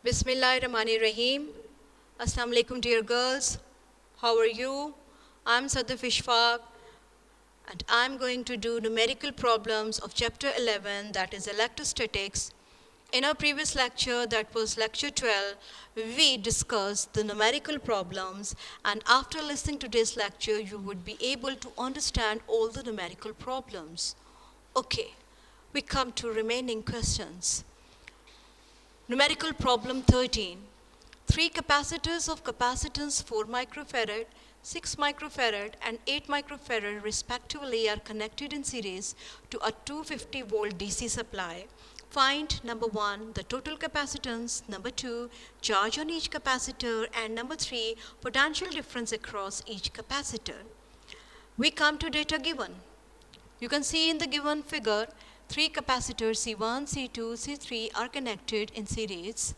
Bismillahirrahmanirrahim. Assalamu alaikum dear girls. How are you? I'm Sadaf Ishfaq and I'm going to do numerical problems of chapter 11, that is electrostatics. In our previous lecture, that was lecture 12, we discussed the numerical problems, and after listening to this lecture you would be able to understand all the numerical problems. Okay, we come to remaining questions. Numerical problem 13. Three capacitors of capacitance 4 microfarad, 6 microfarad and 8 microfarad respectively are connected in series to a 250 volt DC supply. Find number 1, the total capacitance, number 2, charge on each capacitor, and number 3, potential difference across each capacitor. We come to data given. You can see in the given figure, three capacitors C1, C2, C3 are connected in series.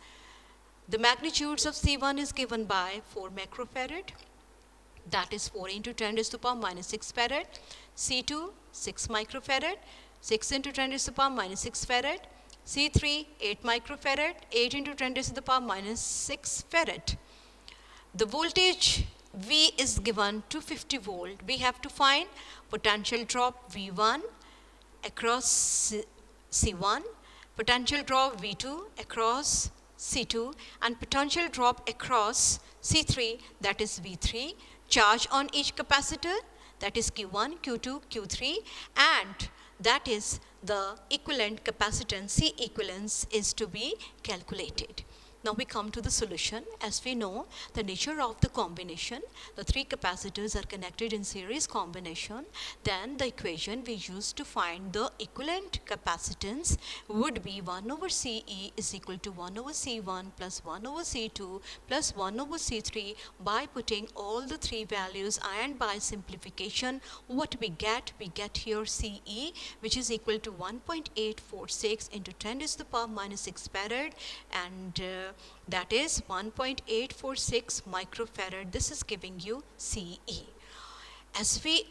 The magnitudes of C1 is given by 4 microfarad, that is 4 into 10 raised to the power minus 6 farad. C2, 6 microfarad, 6 into 10 raised to the power minus 6 farad. C3, 8 microfarad, 8 into 10 raised to the power minus 6 farad. The voltage V is given 250 volt. We have to find potential drop V1 across C1, potential drop V2 across C2, and potential drop across C3, that is V3, charge on each capacitor, that is Q1, Q2, Q3, and that is the equivalent capacitance, C equivalence, is to be calculated. Now we come to the solution. As we know, the nature of the combination, the three capacitors are connected in series combination, then the equation we use to find the equivalent capacitance would be 1 over CE is equal to 1 over C1 plus 1 over C2 plus 1 over C3. By putting all the three values and by simplification, what we get here CE, which is equal to 1.846 into 10 to the power minus 6 farad, and that is 1.846 microfarad. This is giving you CE. As we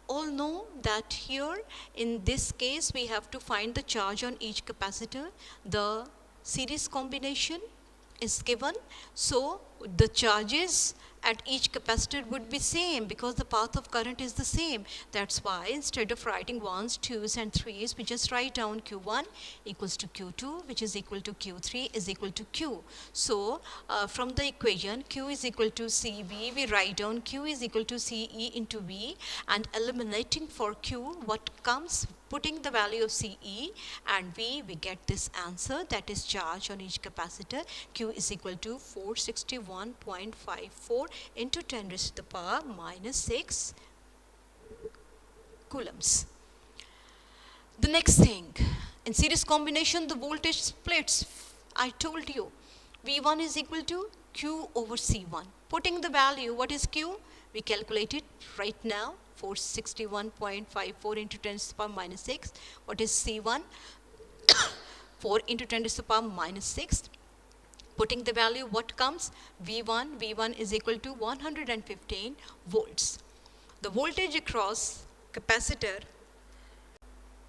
all know that here in this case we have to find the charge on each capacitor. The series combination is given, so the charges at each capacitor would be same because the path of current is the same. That's why instead of writing 1s, 2s and 3s, we just write down Q1 equals to Q2, which is equal to Q3 is equal to Q. So from the equation Q is equal to CV, we write down Q is equal to CE into V, and eliminating for Q, what comes, putting the value of CE and V, we get this answer, that is charge on each capacitor. Q is equal to 461.54 into 10 raised to the power minus 6 coulombs. The next thing, in series combination the voltage splits. I told you V1 is equal to Q over C1. Putting the value, what is Q? We calculate it right now, 461.54 into 10 to the power minus 6. What is C1? 4 into 10 to the power minus 6. Putting the value, what comes? V1 is equal to 115 volts. The voltage across capacitor,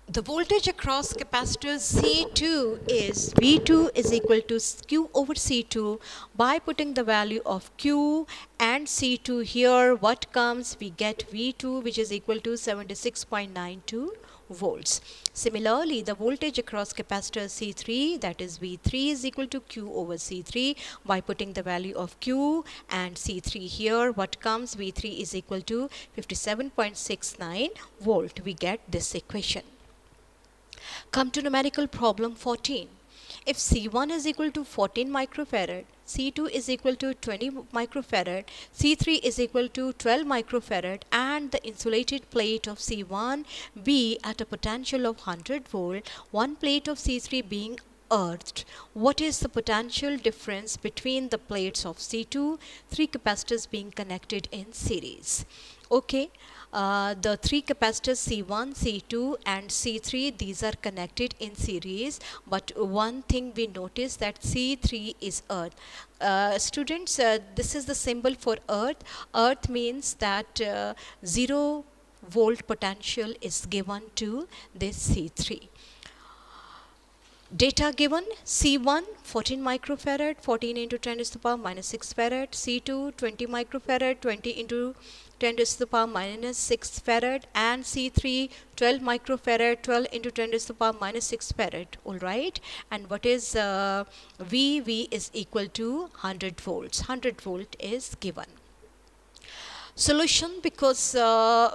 C2 is V2 is equal to Q over C2. By putting the value of Q and C2 here, what comes? We get V2, which is equal to 76.92 volts. Similarly, the voltage across capacitor C3, that is V3 is equal to Q over C3. By putting the value of Q and C3 here, what comes? V3 is equal to 57.69 volt. We get this equation. Come to numerical problem 14. If C1 is equal to 14 microfarad, C2 is equal to 20 microfarad, C3 is equal to 12 microfarad, and the insulated plate of C1 be at a potential of 100 volt, one plate of C3 being earthed, what is the potential difference between the plates of C2, three capacitors being connected in series? Okay, the three capacitors C1, C2 and C3, these are connected in series, but one thing we notice that C3 is earth. Students, this is the symbol for earth. Earth means that 0 volt potential is given to this C3. Data given: C1 14 microfarad, 14 into 10 to the power minus 6 farad. C2 20 microfarad, 20 into 10 to the power minus 6 farad. And C3 12 microfarad, 12 into 10 to the power minus 6 farad. All right. And what is V? V is equal to 100 volts. 100 volt is given. Solution: because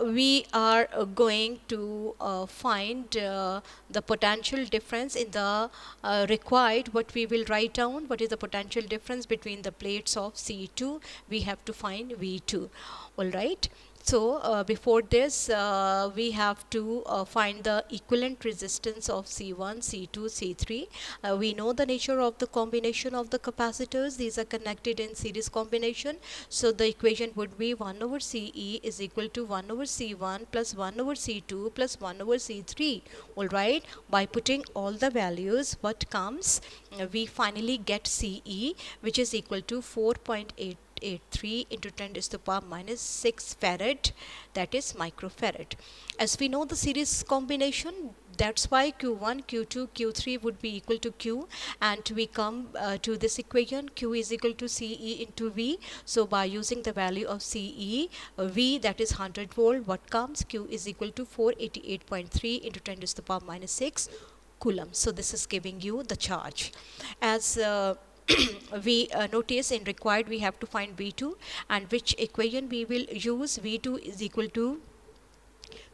we are going to find the potential difference in the required, what we will write down, what is the potential difference between the plates of C2. We have to find V2. All right. So before this, we have to find the equivalent resistance of C1, C2, C3. We know the nature of the combination of the capacitors. These are connected in series combination. So the equation would be 1 over CE is equal to 1 over C1 plus 1 over C2 plus 1 over C3. All right. By putting all the values, what comes? We finally get CE, which is equal to 4.883 into 10 to the power minus 6 farad, that is microfarad. As we know the series combination, that's why Q1, Q2, Q3 would be equal to Q, and we come to this equation: Q is equal to CE into V. So by using the value of CE, V, that is 100 volt, what comes? Q is equal to 488.3 into 10 to the power minus 6 coulombs. So this is giving you the charge. As we notice in required, we have to find V2, and which equation we will use? V2 is equal to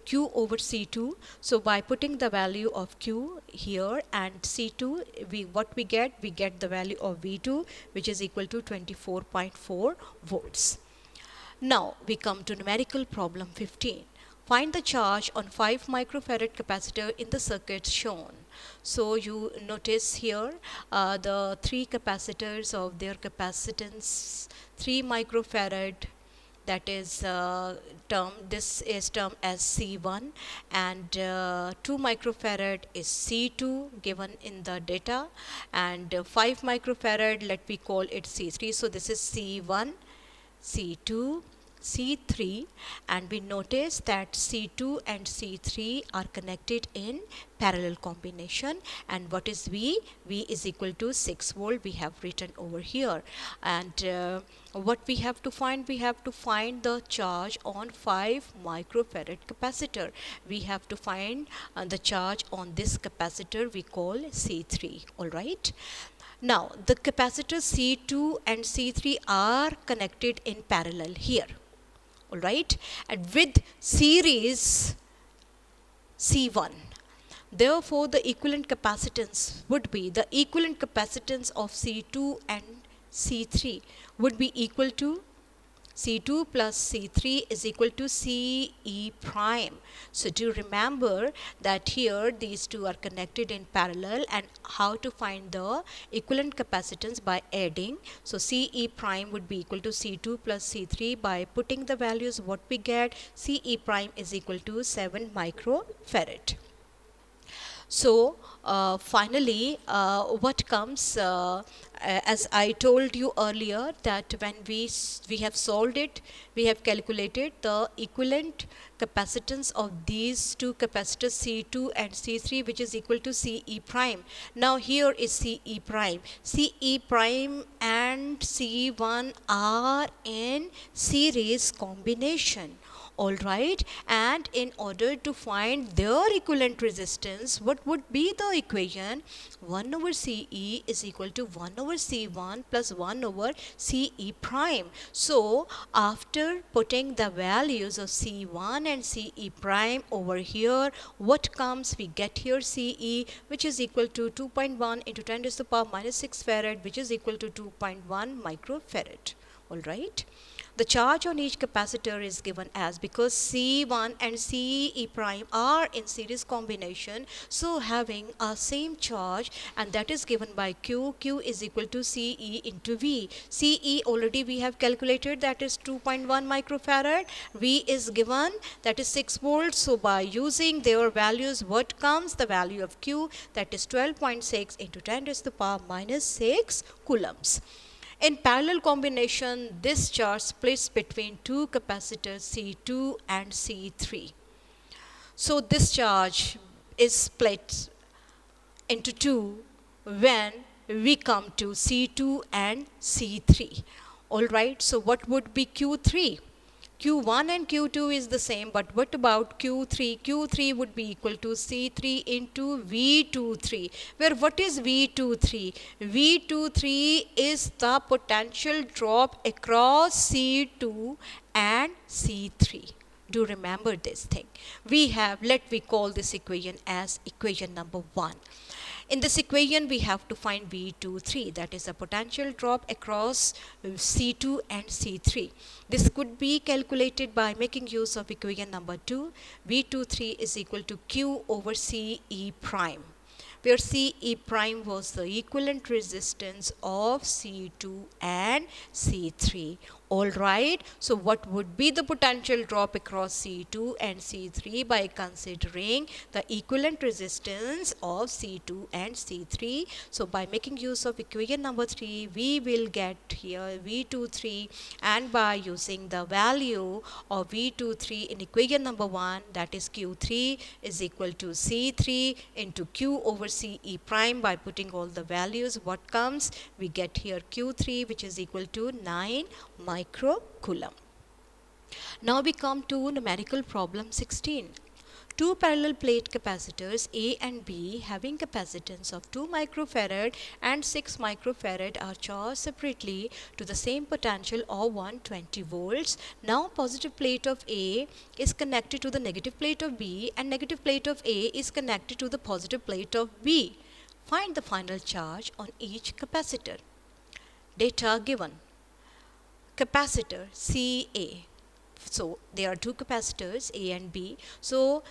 Q over C2. So by putting the value of Q here and C2, what we get the value of V2, which is equal to 24.4 volts. Now we come to numerical problem 15. Find the charge on 5 microfarad capacitor in the circuit shown. So you notice here the three capacitors of their capacitance: 3 microfarad, that is this is termed as C1, and 2 microfarad is C2 given in the data, and 5 microfarad, let me call it C3. So this is C1, C2, C3, and we notice that C2 and C3 are connected in parallel combination. And what is V? V is equal to 6 volt, we have written over here. And what we have to find? We have to find the charge on 5 microfarad capacitor. We have to find the charge on this capacitor we call C3. All right. Now the capacitors C2 and C3 are connected in parallel here. All right, and with series C1. Therefore the equivalent capacitance would be, the equivalent capacitance of C2 and C3 would be equal to C2 plus C3 is equal to CE prime. So do remember that here these two are connected in parallel, and how to find the equivalent capacitance? By adding. So CE prime would be equal to C2 plus C3. By putting the values, what we get? CE prime is equal to 7 microfarad. So finally what comes, as I told you earlier, that when we have solved it, we have calculated the equivalent capacitance of these two capacitors C2 and C3, which is equal to CE prime. Now here is CE prime. CE prime and C1 are in series combination. All right, and in order to find their equivalent resistance, what would be the equation? 1 over CE is equal to 1 over C1 plus 1 over CE prime. So after putting the values of C1 and CE prime over here, what comes? We get here CE, which is equal to 2.1 into 10 to the power minus 6 farad, which is equal to 2.1 microfarad. All right. The charge on each capacitor is given as, because C1 and CE prime are in series combination, so having a same charge, and that is given by Q. Q is equal to CE into V. CE already we have calculated, that is 2.1 microfarad. V is given, that is 6 volts. So by using their values, what comes? The value of Q, that is 12.6 into 10 to the power minus 6 coulombs. In parallel combination, this charge splits between two capacitors C2 and C3. So this charge is split into two when we come to C2 and C3. Alright, so what would be Q3? Q1 and Q2 is the same, but what about Q3? Q3 would be equal to C3 into V23, where what is V23? V23 is the potential drop across C2 and C3. Do remember this thing. We have, let me call this equation as equation number 1. In this equation, we have to find V23, that is a potential drop across C2 and C3. This could be calculated by making use of equation number 2. V23 is equal to Q over CE prime, where CE prime was the equivalent resistance of C2 and C3. Alright, so what would be the potential drop across C2 and C3 by considering the equivalent resistance of C2 and C3? So by making use of equation number 3, we will get here V23, and by using the value of V23 in equation number 1, that is Q3 is equal to C3 into Q over CE prime. By putting all the values, what comes? We get here Q3, which is equal to 9 microcoulomb. Now we come to numerical problem 16. Two parallel plate capacitors A and B having capacitance of 2 microfarad and 6 microfarad are charged separately to the same potential of 120 volts. Now positive plate of A is connected to the negative plate of B, and negative plate of A is connected to the positive plate of B. Find the final charge on each capacitor. Data given. Capacitor CA. So there are two capacitors A and B. So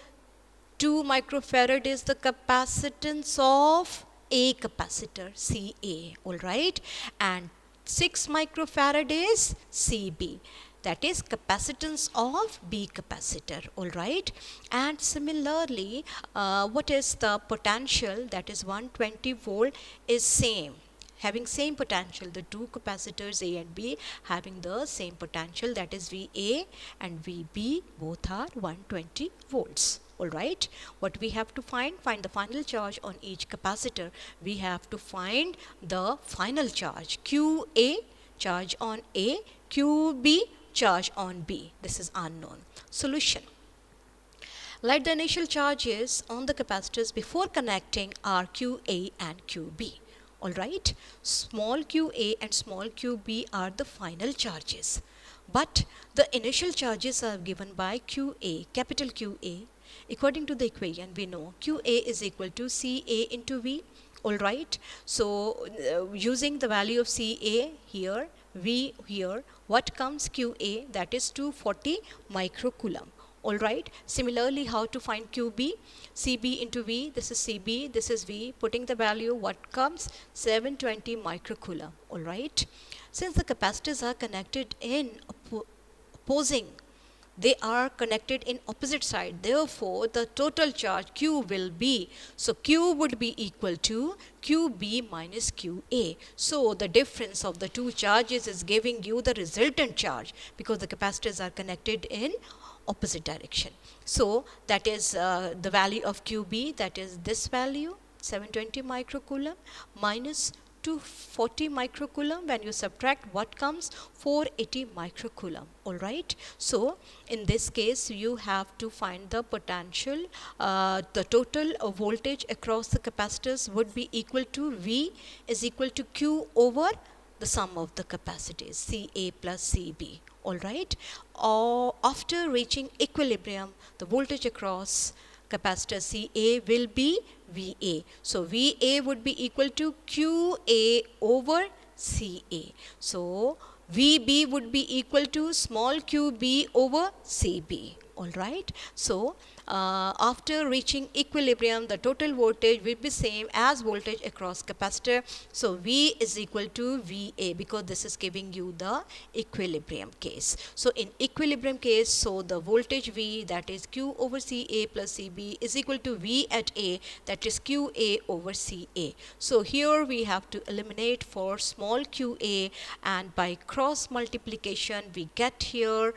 2 microfarad is the capacitance of A capacitor CA, alright, and 6 microfarad is CB, that is capacitance of B capacitor, alright. And similarly, what is the potential, that is 120 volt, is same, having same potential. The two capacitors A and B having the same potential, that is VA and VB, both are 120 volts. Alright, what we have to find the final charge on each capacitor. We have to find the final charge, QA charge on A, QB charge on B. This is unknown. Solution. Let the initial charges on the capacitors before connecting are QA and QB. Alright, small qa and small qb are the final charges, but the initial charges are given by qa, capital Qa. According to the equation, we know qa is equal to Ca into V. Alright, so using the value of Ca here, V here, what comes qa, that is 240 microcoulomb. Alright, similarly, how to find QB? CB into V, this is CB, this is V, putting the value, what comes? 720 microcoulomb. Alright, since the capacitors are connected in opposing, they are connected in opposite side, therefore the total charge Q will be, so Q would be equal to QB minus QA. So the difference of the two charges is giving you the resultant charge, because the capacitors are connected in opposite direction. So that is the value of QB, that is this value 720 microcoulomb minus 240 microcoulomb. When you subtract, what comes? 480 microcoulomb. Alright, so in this case you have to find the potential, the total voltage across the capacitors would be equal to V is equal to Q over the sum of the capacities Ca plus Cb. Alright, or after reaching equilibrium, the voltage across capacitor Ca will be Va. So Va would be equal to Qa over Ca. So Vb would be equal to small qb over Cb. Alright, so after reaching equilibrium, the total voltage will be same as voltage across capacitor. So V is equal to Va, because this is giving you the equilibrium case. So in equilibrium case, so the voltage V, that is Q over Ca plus Cb, is equal to V at A, that is Qa over Ca. So here we have to eliminate for small qa, and by cross multiplication we get here,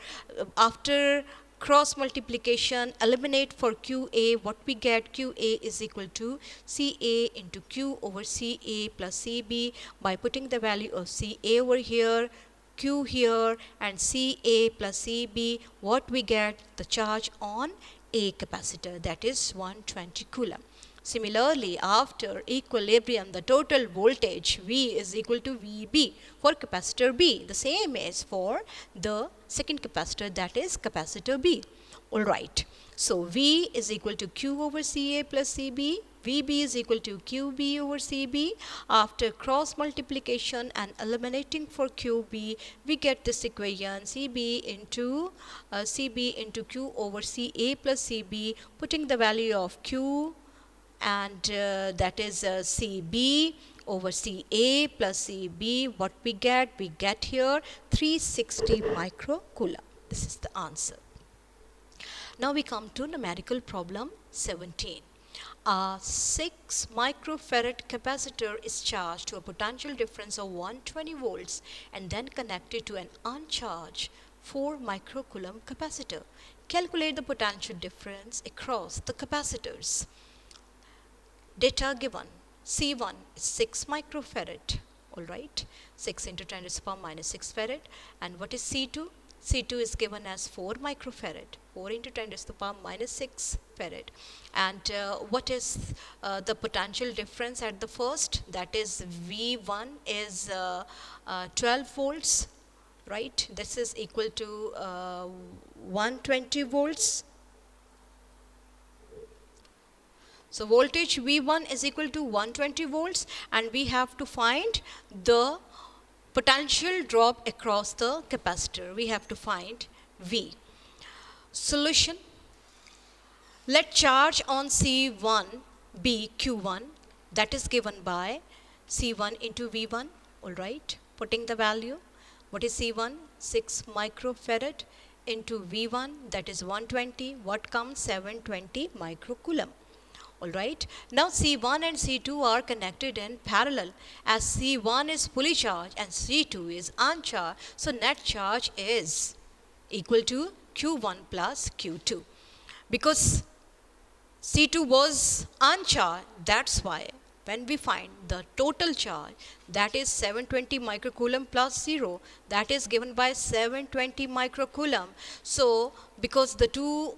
after cross multiplication, eliminate for QA. What we get, QA is equal to CA into Q over CA plus CB. By putting the value of CA over here, Q here, and CA plus CB, what we get, the charge on A capacitor, that is 120 coulomb. Similarly, after equilibrium, the total voltage V is equal to VB for capacitor B. The same is for the second capacitor, that is capacitor B. Alright, so V is equal to Q over CA plus CB. VB is equal to QB over CB. After cross multiplication and eliminating for QB, we get this equation CB into Q over CA plus CB, putting the value of Q, and that is CB over CA plus CB. What we get here 360 microcoulomb. This is the answer. Now we come to numerical problem 17. A 6 microfarad capacitor is charged to a potential difference of 120 volts and then connected to an uncharged 4 microcoulomb capacitor. Calculate the potential difference across the capacitors. Data given. C1 is 6 microfarad. Alright, 6 into 10 to the power minus 6 farad. And what is C2? C2 is given as 4 microfarad. 4 into 10 to the power minus 6 farad. And what is the potential difference at the first? That is V1 is 12 volts, right? This is equal to 120 volts. So voltage V1 is equal to 120 volts, and we have to find the potential drop across the capacitor. We have to find V. Solution. Let charge on C1 be Q1, that is given by C1 into V1. Alright, putting the value. What is C1? 6 microfarad into V1, that is 120. What comes? 720 microcoulomb. Alright, now C1 and C2 are connected in parallel, as C1 is fully charged and C2 is uncharged. So net charge is equal to Q1 plus Q2. Because C2 was uncharged, that's why when we find the total charge, that is 720 microcoulomb plus 0, that is given by 720 microcoulomb. So because the two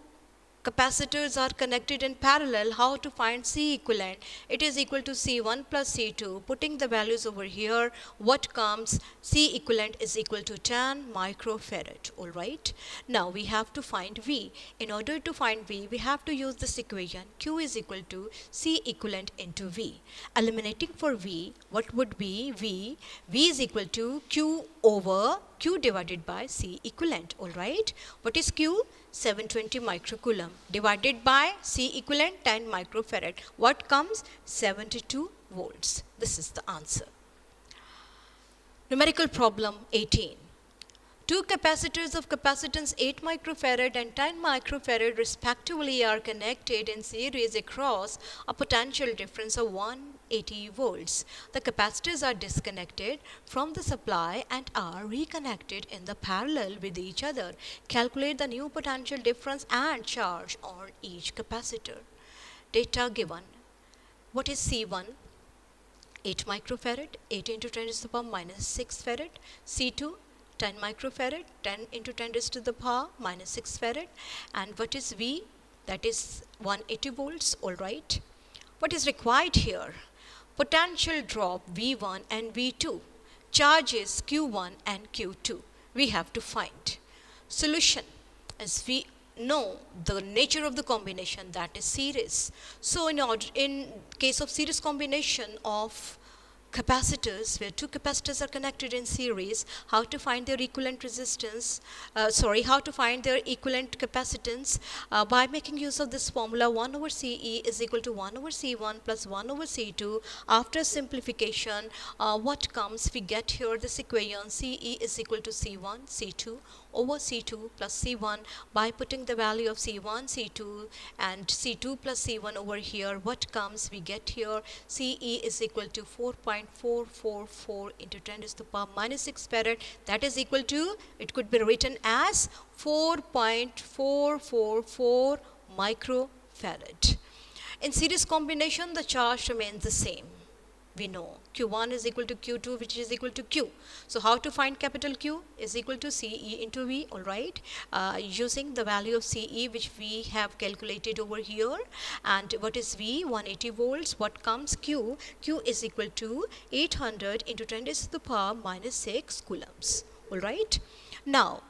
capacitors are connected in parallel, how to find C equivalent? It is equal to C1 plus C2. Putting the values over here, what comes? C equivalent is equal to 10 microfarad. Alright, now we have to find V. In order to find V, we have to use this equation. Q is equal to C equivalent into V. Eliminating for V, what would be V? V is equal to Q over Q divided by C equivalent. Alright, what is Q? 720 microcoulomb divided by C equivalent 10 microfarad. What comes? 72 volts. This is the answer. Numerical problem 18. Two capacitors of capacitance 8 microfarad and 10 microfarad respectively are connected in series across a potential difference of 180 volts. The capacitors are disconnected from the supply and are reconnected in the parallel with each other. Calculate the new potential difference and charge on each capacitor. Data given. What is C1? 8 microfarad, 8 into 10 to the power minus 6 farad. C2, 10 microfarad, 10 into 10 to the power minus 6 farad. And what is V? That is 180 volts. Alright. What is required here? Potential drop V1 and V2. Charges Q1 and Q2. We have to find. Solution. As we know the nature of the combination, that is series. So in case of series combination of capacitors, where two capacitors are connected in series, how to find their equivalent resistance, how to find their equivalent capacitance, by making use of this formula. 1 over CE is equal to 1 over C1 plus 1 over C2. After simplification, what comes? We get here this equation. CE is equal to C1, C2 over C2 plus C1. By putting the value of C1, C2 and C2 plus C1 over here, what comes? We get here CE is equal to 4.5 4.444 into 10 to the power minus 6 farad. That is equal to, it could be written as 4.444 microfarad. In series combination, the charge remains the same. We know Q1 is equal to Q2, which is equal to Q. So how to find capital Q is equal to CE into V, all right, using the value of CE which we have calculated over here. And what is V? 180 volts. What comes Q? Q is equal to 800 into 10 to the power minus 6 coulombs, all right. Now,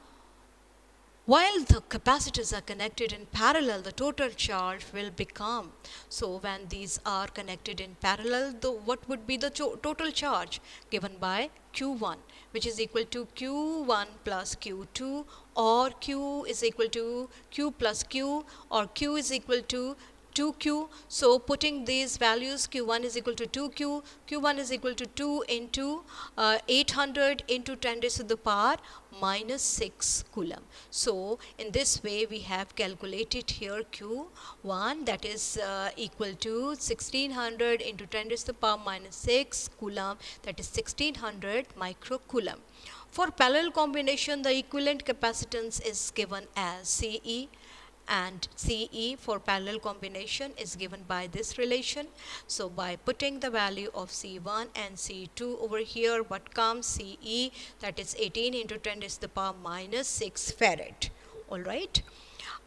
while the capacitors are connected in parallel, the total charge will become, so when these are connected in parallel, what would be the total charge given by Q1, which is equal to Q1 plus Q2, or Q is equal to Q plus Q, or Q is equal to 2Q. So putting these values, Q1 is equal to 2Q, Q1 is equal to 2 into 800 into 10 raised to the power minus 6 coulomb. So in this way we have calculated here Q1, that is equal to 1600 into 10 raised to the power minus 6 coulomb, that is 1600 microcoulomb. For parallel combination, the equivalent capacitance is given as CE, and CE for parallel combination is given by this relation. So by putting the value of C1 and C2 over here, what comes? CE, that is 18 into 10 to the power minus 6 farad, all right.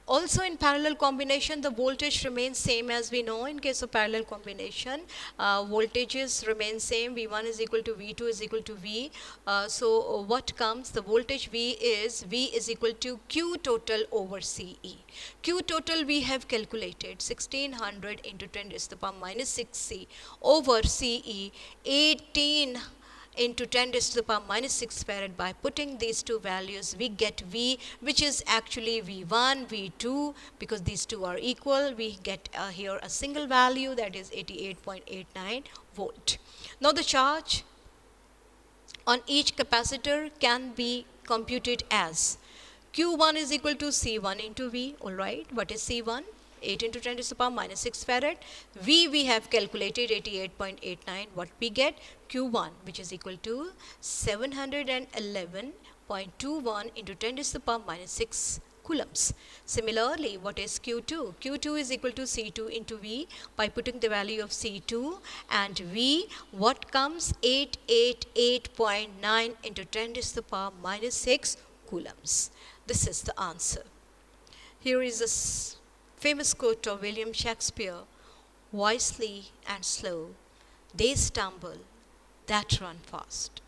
Also in parallel combination, the voltage remains same. As we know, in case of parallel combination, voltages remain same. V1 is equal to V2 is equal to V. So what comes? The voltage V is equal to Q total over CE. Q total we have calculated 1600 into 10 to the power minus 6C over CE 18 into 10 raised to the power minus 6 farad. By putting these two values, we get V, which is actually V1, V2, because these two are equal. We get here a single value, that is 88.89 volt. Now the charge on each capacitor can be computed as Q1 is equal to C1 into V, all right. What is C1? 8 into 10 to the power minus 6 farad. V we have calculated 88.89. What we get? Q1, which is equal to 711.21 into 10 to the power minus 6 coulombs. Similarly, what is Q2? Q2 is equal to C2 into V. By putting the value of C2 and V, what comes? 888.9 into 10 to the power minus 6 coulombs. This is the answer. Here is a famous quote of William Shakespeare: wisely and slow, they stumble that run fast.